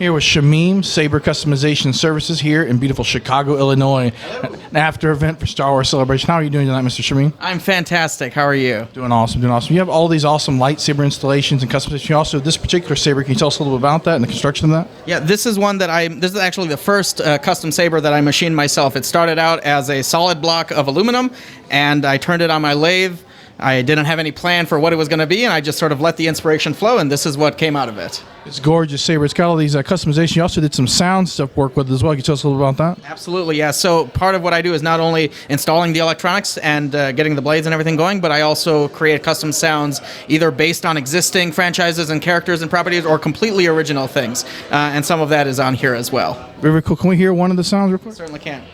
Here with Shameem, Saber Customization Services here in beautiful Chicago, Illinois. An after event for Star Wars Celebration. How are you doing tonight, Mr. Shameem? I'm fantastic. How are you? Doing awesome, doing awesome. You have all these awesome lightsaber installations and customization. You also, this particular saber, can you tell us a little bit about that and the construction of that? Yeah, this is one that this is actually the first custom saber that I machined myself. It started out as a solid block of aluminum, and I turned it on my lathe. I didn't have any plan for what it was going to be, and I just sort of let the inspiration flow, and this is what came out of it. It's gorgeous saber. It's got all these customization. You also did some sound stuff work with it as well. Can you tell us a little about that? Absolutely, yeah. So part of what I do is not only installing the electronics and getting the blades and everything going, but I also create custom sounds either based on existing franchises and characters and properties or completely original things. And some of that is on here as well. Very, very cool. Can we hear one of the sounds real quick? Certainly can.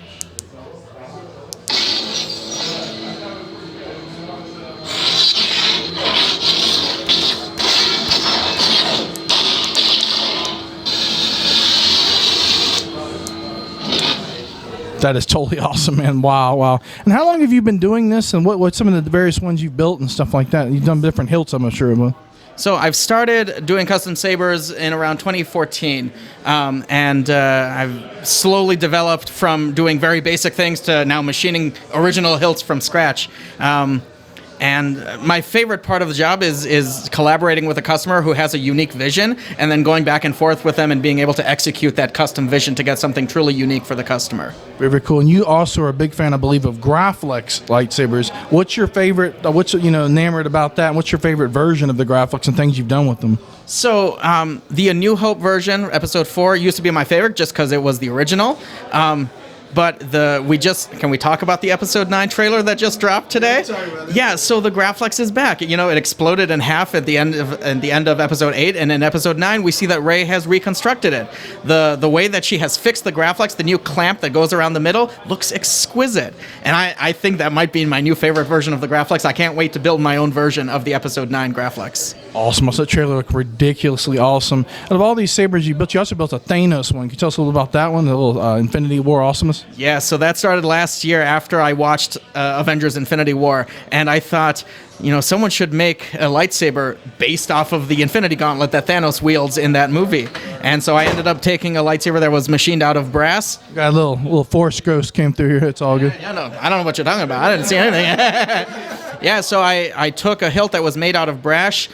That is totally awesome, man. Wow, wow. And how long have you been doing this, and what some of the various ones you've built and stuff like that? You've done different hilts, I'm sure of. So I've started doing custom sabers in around 2014, and I've slowly developed from doing very basic things to now machining original hilts from scratch. And my favorite part of the job is collaborating with a customer who has a unique vision and then going back and forth with them and being able to execute that custom vision to get something truly unique for the customer. Very, very cool. And you also are a big fan, I believe, of Graflex lightsabers. What's your favorite, what's enamored about that? And what's your favorite version of the Graflex and things you've done with them? So the A New Hope version, Episode 4, used to be my favorite just because it was the original. But can we talk about the Episode 9 trailer that just dropped today? Yeah, so the Graflex is back. You know, it exploded in half at the end of Episode 8, and in Episode 9 we see that Rey has reconstructed it. The way that she has fixed the Graflex, the new clamp that goes around the middle, looks exquisite. And I think that might be my new favorite version of the Graflex. I can't wait to build my own version of the Episode 9 Graflex. Awesome. Also, that trailer looked ridiculously awesome. Out of all these sabers you built, you also built a Thanos one. Can you tell us a little about that one, the little Infinity War awesomeness? Yeah, so that started last year after I watched Avengers Infinity War, and I thought, someone should make a lightsaber based off of the Infinity Gauntlet that Thanos wields in that movie. And so I ended up taking a lightsaber that was machined out of brass. Got a little force ghost came through here. It's all good. I don't know what you're talking about. I didn't see anything. Yeah, so I took a hilt that was made out of brass.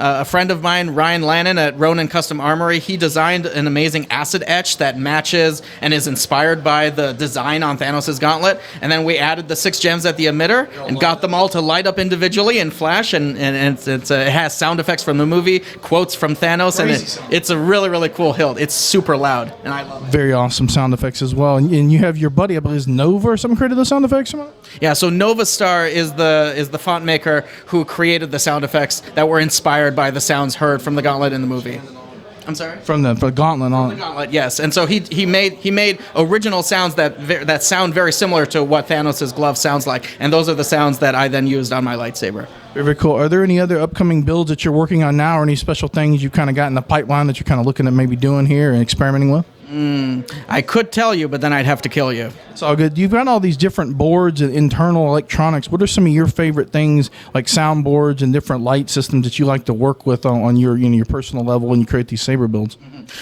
A friend of mine, Ryan Lannon at Ronin Custom Armory, he designed an amazing acid etch that matches and is inspired by the design on Thanos' gauntlet. And then we added the 6 gems at the emitter and got them all to light up individually and flash. And it has sound effects from the movie, quotes from Thanos, and it's a really, really cool hilt. It's super loud, and I love it. Very awesome sound effects as well. And you have your buddy, I believe, is Nova or something, created the sound effects? Yeah, so Nova Star is the font maker who created the sound effects that were inspired by the sounds heard from the Gauntlet in the movie. I'm sorry? From the Gauntlet on. The Gauntlet, yes. And so he made original sounds that sound very similar to what Thanos' glove sounds like, and those are the sounds that I then used on my lightsaber. Very, very cool. Are there any other upcoming builds that you're working on now, or any special things you've kind of got in the pipeline that you're kind of looking at maybe doing here and experimenting with? I could tell you, but then I'd have to kill you. It's all good. You've got all these different boards and internal electronics. What are some of your favorite things, like sound boards and different light systems that you like to work with on your your personal level when you create these saber builds?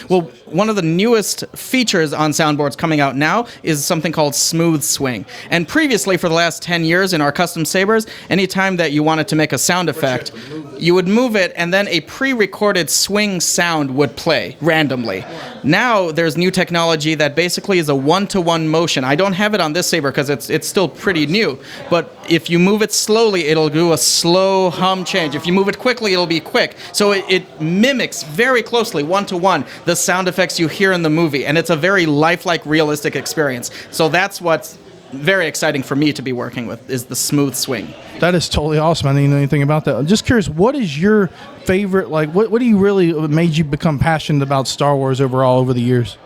Well, one of the newest features on soundboards coming out now is something called Smooth Swing. And previously, for the last 10 years in our custom sabers, anytime that you wanted to make a sound effect, you would move it, and then a pre-recorded swing sound would play randomly. Now, there's new technology that basically is a one-to-one motion. I don't have it on this saber because it's still pretty new, but if you move it slowly, it'll do a slow hum change. If you move it quickly, it'll be quick. So it mimics very closely, one-to-one, the sound effects you hear in the movie, and it's a very lifelike, realistic experience. So that's what's very exciting for me to be working with, is the smooth swing. That is totally awesome. I didn't know anything about that. I'm just curious, what is your favorite, what do you really made you become passionate about Star Wars overall over the years?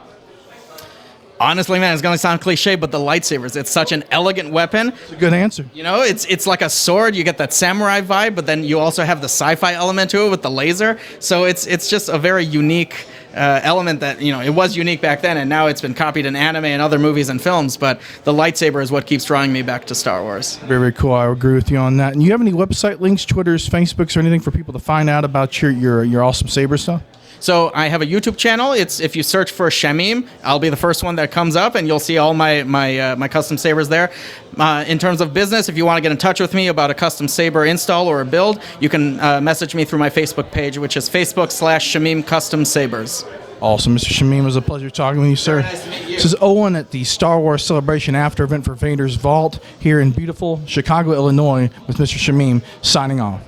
Honestly, man, it's going to sound cliche, but the lightsabers, it's such an elegant weapon. It's a good answer. It's like a sword. You get that samurai vibe, but then you also have the sci-fi element to it with the laser. So it's just a very unique element that, it was unique back then, and now it's been copied in anime and other movies and films, but the lightsaber is what keeps drawing me back to Star Wars. Very, very cool. I agree with you on that. And you have any website links, Twitters, Facebooks, or anything for people to find out about your awesome saber stuff? So I have a YouTube channel. It's if you search for Shameem, I'll be the first one that comes up, and you'll see all my custom sabers there. In terms of business, if you want to get in touch with me about a custom saber install or a build, you can message me through my Facebook page, which is Facebook/Shameem Custom Sabers. Awesome, Mr. Shameem. It was a pleasure talking with you, sir. Very nice to meet you. This is Owen at the Star Wars Celebration After Event for Vader's Vault here in beautiful Chicago, Illinois, with Mr. Shameem signing off.